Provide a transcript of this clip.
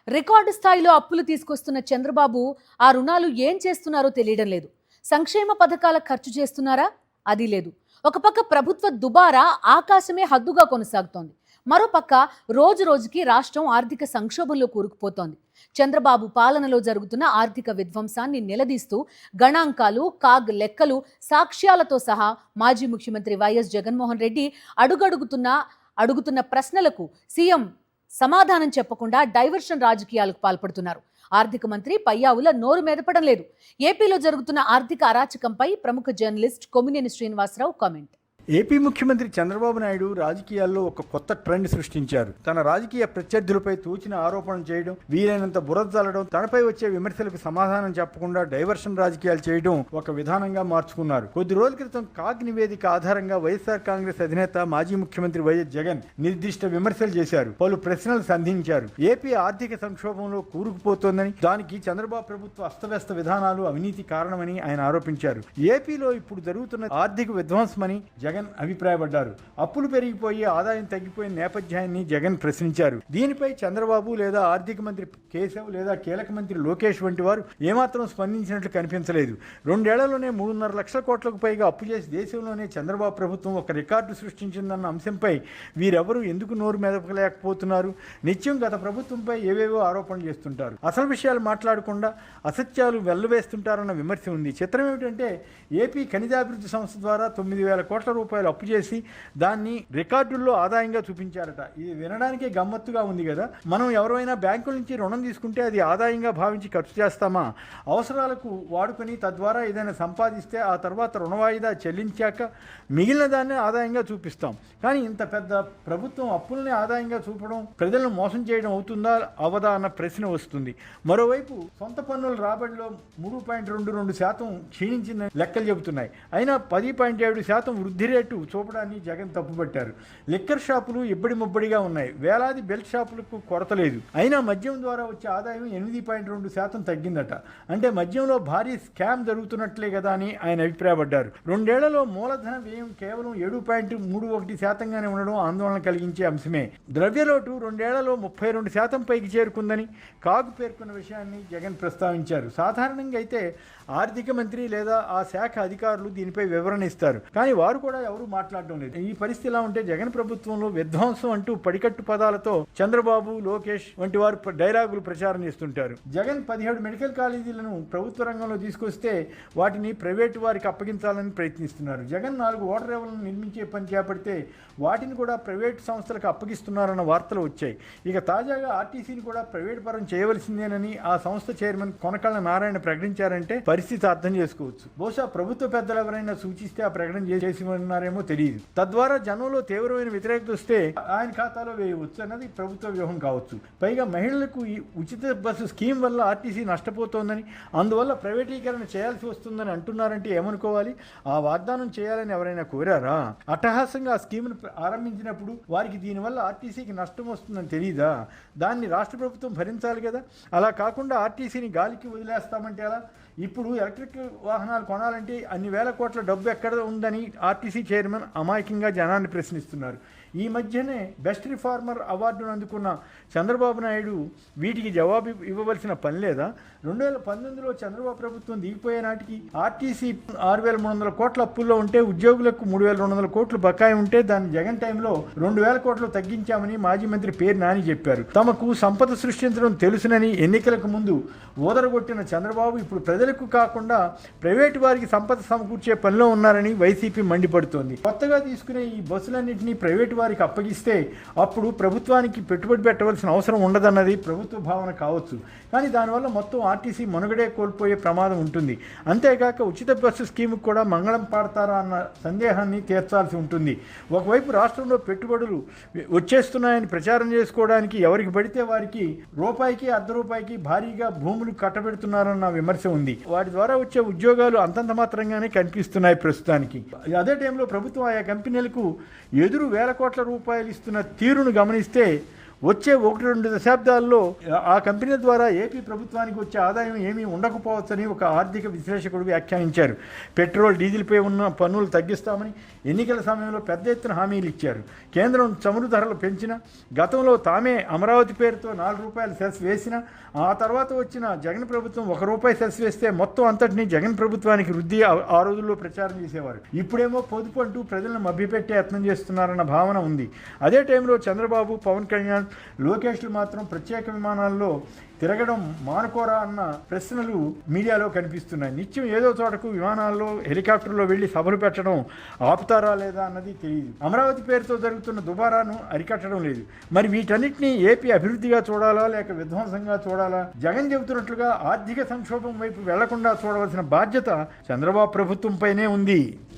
Record స్థాయిలో అప్పులు తీసుకొస్తున్న చంద్రబాబు ఆ రుణాలు ఏం చేస్తున్నారో తెలియడం లేదు. సంక్షేమ పథకాల ఖర్చు చేస్తున్నారా? అది లేదు. ఒక పక్క ప్రభుత్వ దుబారా ఆకాశమే హద్దుగా కొనసాగుతోంది. మరోపక్క రోజు రోజుకి రాష్ట్రం ఆర్థిక సంక్షోభంలో కూరుకుపోతోంది. చంద్రబాబు పాలనలో జరుగుతున్న ఆర్థిక విధ్వంసాన్ని నిలదీస్తూ గణాంకాలు, కాగ్ లెక్కలు, సాక్ష్యాలతో సహా మాజీ ముఖ్యమంత్రి వైఎస్ జగన్మోహన్ రెడ్డి అడుగుతున్న ప్రశ్నలకు సీఎం సమాధానం చెప్పకుండా డైవర్షన్ రాజకీయాలకు పాల్పడుతున్నారు. ఆర్థిక మంత్రి పయ్యావుల నోరు మెదపడం లేదు. ఏపీలో జరుగుతున్న ఆర్థిక అరాచకంపై ప్రముఖ journalist Kommineni Srinivasa Rao comment. AP ముఖ్యమంత్రి చంద్రబాబు నాయుడు రాజకీయాల్లో ఒక కొత్త ట్రెండ్ సృష్టించారు. తన రాజకీయ ప్రత్యర్థులపై తూచిన ఆరోపణలు చేయడం, వీలైనంత బురద చల్లడం, తనపై వచ్చే విమర్శలకు సమాధానం చెప్పకుండా డైవర్షన్ రాజకీయాలు చేయడం ఒక విధానంగా మార్చుకున్నారు. కొద్ది రోజుల క్రితం కాగ్ నివేదిక ఆధారంగా వైఎస్ఆర్ కాంగ్రెస్ అధినేత మాజీ ముఖ్యమంత్రి వైఎస్ జగన్ నిర్దిష్ట విమర్శలు చేశారు. పలు ప్రశ్నలు సంధించారు. ఏపీ ఆర్థిక సంక్షోభంలో కూరుకుపోతోందని, దానికి చంద్రబాబు ప్రభుత్వ అస్తవ్యస్త విధానాలు, అవినీతి కారణమని ఆయన ఆరోపించారు. ఏపీలో ఇప్పుడు జరుగుతున్న ఆర్థిక విధ్వంసమని జగన్ అభిప్రాయపడ్డారు. అప్పులు పెరిగిపోయి ఆదాయం తగ్గిపోయిన నేపథ్యాన్ని జగన్ ప్రశ్నించారు. దీనిపై చంద్రబాబు లేదా ఆర్థిక మంత్రి కేశవ్ లేదా కీలక మంత్రి లోకేష్ వంటి వారు ఏమాత్రం స్పందించినట్లు కనిపించలేదు. 2 ఏళ్లలోనే 3.5 లక్షల కోట్లకు పైగా అప్పు చేసి దేశంలోనే చంద్రబాబు ప్రభుత్వం ఒక రికార్డు సృష్టించిందన్న అంశంపై వీరెవరూ ఎందుకు నోరు మెదపలేకపోతున్నారు? నిత్యం గత ప్రభుత్వంపై ఏవేవో ఆరోపణలు చేస్తుంటారు. అసలు విషయాలు మాట్లాడకుండా అసత్యాలు వెల్లవేస్తుంటారన్న విమర్శ ఉంది. చిత్రం ఏమిటంటే ఏపీ ఖనిజాభివృద్ధి సంస్థ ద్వారా 9,000 కోట్ల రూపాయలు అప్పు చేసి దాన్ని రికార్డుల్లో ఆదాయంగా చూపించారట. ఇది వినడానికే గమ్మత్తుగా ఉంది కదా. మనం ఎవరైనా బ్యాంకుల నుంచి రుణం తీసుకుంటే అది ఆదాయంగా భావించి ఖర్చు చేస్తామా? అవసరాలకు వాడుకొని తద్వారా ఏదైనా సంపాదిస్తే ఆ తర్వాత రుణ వాయిదా చెల్లించాక మిగిలిన దాన్ని ఆదాయంగా చూపిస్తాం. కానీ ఇంత పెద్ద ప్రభుత్వం అప్పుల్ని ఆదాయంగా చూపడం ప్రజలను మోసం చేయడం అవుతుందా అవదా అన్న ప్రశ్న వస్తుంది. మరోవైపు సొంత పన్నుల రాబడిలో 3.22% క్షీణించిందని లెక్కలు చెబుతున్నాయి. అయినా 10.7% వృద్ధి రేటు చూపడాన్ని జగన్ తప్పుపట్టారు. లిక్కర్ షాపులు ఇబ్బడి ముబ్బడిగా ఉన్నాయి. వేలాది బెల్ట్ షాపులకు కొరత లేదు. అయినా మద్యం ద్వారా వచ్చే ఆదాయం 8.2% తగ్గిందట. అంటే మద్యంలో భారీ స్కామ్ జరుగుతున్నట్లే కదా అని ఆయన అభిప్రాయపడ్డారు. 2 ఏళ్లలో మూలధన వ్యయం కేవలం 7.31%గానే ఉండడం ఆందోళన కలిగించే అంశమే. ద్రవ్యలోటు 2 ఏళ్లలో 32% పైకి చేరుకుందని కాగు పేర్కొన్న విషయాన్ని జగన్ ప్రస్తావించారు. సాధారణంగా అయితే ఆర్థిక మంత్రి లేదా ఆ శాఖ అధికారులు దీనిపై వివరణ ఇస్తారు. కానీ వారు కూడా ఎవరూ మాట్లాడడం లేదు. ఈ పరిస్థితి ఇలా ఉంటే జగన్ ప్రభుత్వంలో విధ్వంసం అంటూ పడికట్టు పదాలతో చంద్రబాబు, లోకేష్ వంటి వారు డైలాగులు ప్రచారం చేస్తుంటారు. జగన్ 17 మెడికల్ కాలేజీలను ప్రభుత్వ రంగంలో తీసుకొస్తే వాటిని ప్రైవేటు వారికి అప్పగించాలని ప్రయత్నిస్తున్నారు. జగన్ 4 ఓడరేవులను నిర్మించే పని చేపడితే వాటిని కూడా ప్రైవేటు సంస్థలకు అప్పగిస్తున్నారన్న వార్తలు వచ్చాయి. ఇక తాజాగా ఆర్టీసీని కూడా ప్రైవేటు పరం చేయవలసిందేనని ఆ సంస్థ చైర్మన్ కొనకళ్ళ నారాయణ ప్రకటించారంటే పరిస్థితి అర్థం చేసుకోవచ్చు. బహుశా ప్రభుత్వ పెద్దలు ఎవరైనా సూచిస్తే ఆ ప్రకటన చేసి ఉన్నారేమో తెలియదు. తద్వారా జనంలో తీవ్రమైన వ్యతిరేకత వస్తే ఆయన ఖాతాలో వేయవచ్చు అన్నది ప్రభుత్వ వ్యూహం కావచ్చు. పైగా మహిళలకు ఈ ఉచిత బస్సు స్కీమ్ వల్ల ఆర్టీసీ నష్టపోతోందని, అందువల్ల ప్రైవేటీకరణ చేయాల్సి వస్తుందని అంటున్నారంటే ఏమనుకోవాలి? ఆ వాగ్దానం చేయాలని ఎవరైనా కోరారా? అట్టహాసంగా ఆ స్కీమ్ను ఆరంభించినప్పుడు వారికి దీనివల్ల ఆర్టీసీకి నష్టం వస్తుందని తెలియదా? దాన్ని రాష్ట్ర ప్రభుత్వం భరించాలి కదా. అలా కాకుండా ఆర్టీసీని గాలికి వదిలేస్తామంటే ఎలా? ఇప్పుడు ఎలక్ట్రిక్ వాహనాలు కొనాలంటే అన్ని వేల కోట్ల డబ్బు ఎక్కడ ఉందని ఆర్టీసీ చైర్మన్ అమాయకంగా జనాన్ని ప్రశ్నిస్తున్నారు. ఈ మధ్యనే బెస్ట్ రిఫార్మర్ అవార్డును అందుకున్న చంద్రబాబు నాయుడు వీటికి జవాబు ఇవ్వవలసిన పని లేదా? 2019లో చంద్రబాబు ప్రభుత్వం దిగిపోయే నాటికి ఆర్టీసీ 6,300 కోట్ల అప్పుల్లో ఉంటే ఉద్యోగులకు 3,200 కోట్లు బకాయి ఉంటే దాన్ని జగన్ టైంలో 2,000 కోట్లు తగ్గించామని మాజీ మంత్రి పేరు నాని చెప్పారు. తమకు సంపద సృష్టించడం తెలుసునని ఎన్నికలకు ముందు ఓదరగొట్టిన చంద్రబాబు ఇప్పుడు ప్రజలకు కాకుండా ప్రైవేటు వారికి సంపద సమకూర్చే పనిలో ఉన్నారని వైసీపీ మండిపడుతోంది. కొత్తగా తీసుకునే ఈ బస్సులన్నింటినీ ప్రైవేటు వారికి అప్పగిస్తే అప్పుడు ప్రభుత్వానికి పెట్టుబడి పెట్టవలసిన అవసరం ఉండదన్నది ప్రభుత్వ భావన కావచ్చు. కానీ దానివల్ల మొత్తం ఆర్టీసీ మనుగడే కోల్పోయే ప్రమాదం ఉంటుంది. అంతేకాక ఉచిత బస్సు స్కీముకు కూడా మంగళం పాడతారా అన్న సందేహాన్ని తీర్చాల్సి ఉంటుంది. ఒకవైపు రాష్ట్రంలో పెట్టుబడులు వచ్చేస్తున్నాయని ప్రచారం చేసుకోవడానికి ఎవరికి పడితే వారికి రూపాయికి ₹1 భారీగా భూములు కట్టబెడుతున్నారన్న విమర్శ ఉంది. వాటి ద్వారా వచ్చే ఉద్యోగాలు అంతంత మాత్రంగానే కనిపిస్తున్నాయి ప్రస్తుతానికి. అదే టైంలో ప్రభుత్వం ఆయా కంపెనీలకు ఎదురు వేల కోట్ల రూపాయలు ఇస్తున్న తీరును గమనిస్తే వచ్చే 1-2 దశాబ్దాల్లో ఆ కంపెనీ ద్వారా ఏపీ ప్రభుత్వానికి వచ్చే ఆదాయం ఏమీ ఉండకపోవచ్చని ఒక ఆర్థిక విశ్లేషకుడు వ్యాఖ్యానించారు. పెట్రోల్, డీజిల్పై ఉన్న పన్నులు తగ్గిస్తామని ఎన్నికల సమయంలో పెద్ద ఎత్తున హామీలు ఇచ్చారు. కేంద్రం చమురు ధరలు పెంచిన, గతంలో తామే అమరావతి పేరుతో ₹4 సెస్ వేసిన, ఆ తర్వాత వచ్చిన జగన్ ప్రభుత్వం ₹1 సెస్ వేస్తే మొత్తం అంతటినీ జగన్ ప్రభుత్వానికి రుద్ది ఆ రోజుల్లో ప్రచారం చేసేవారు. ఇప్పుడేమో పొదుపు అంటూ ప్రజలను మభ్యపెట్టే యత్నం చేస్తున్నారన్న భావన ఉంది. అదే టైంలో చంద్రబాబు, పవన్ కళ్యాణ్, లోకేష్లు మాత్రం ప్రత్యేక విమానాల్లో తిరగడం మానుకోరా అన్న ప్రశ్నలు మీడియాలో కనిపిస్తున్నాయి. నిత్యం ఏదో చోటకు విమానాల్లో, హెలికాప్టర్లో వెళ్లి సభలు పెట్టడం ఆపుతారా లేదా అన్నది తెలియదు. అమరావతి పేరుతో జరుగుతున్న దుబారాను అరికట్టడం లేదు. మరి వీటన్నిటినీ ఏపీ అభివృద్ధిగా చూడాలా లేక విధ్వంసంగా చూడాలా? జగన్ చెబుతున్నట్లుగా ఆర్థిక సంక్షోభం వైపు వెళ్లకుండా చూడవలసిన బాధ్యత చంద్రబాబు ప్రభుత్వంపైనే ఉంది.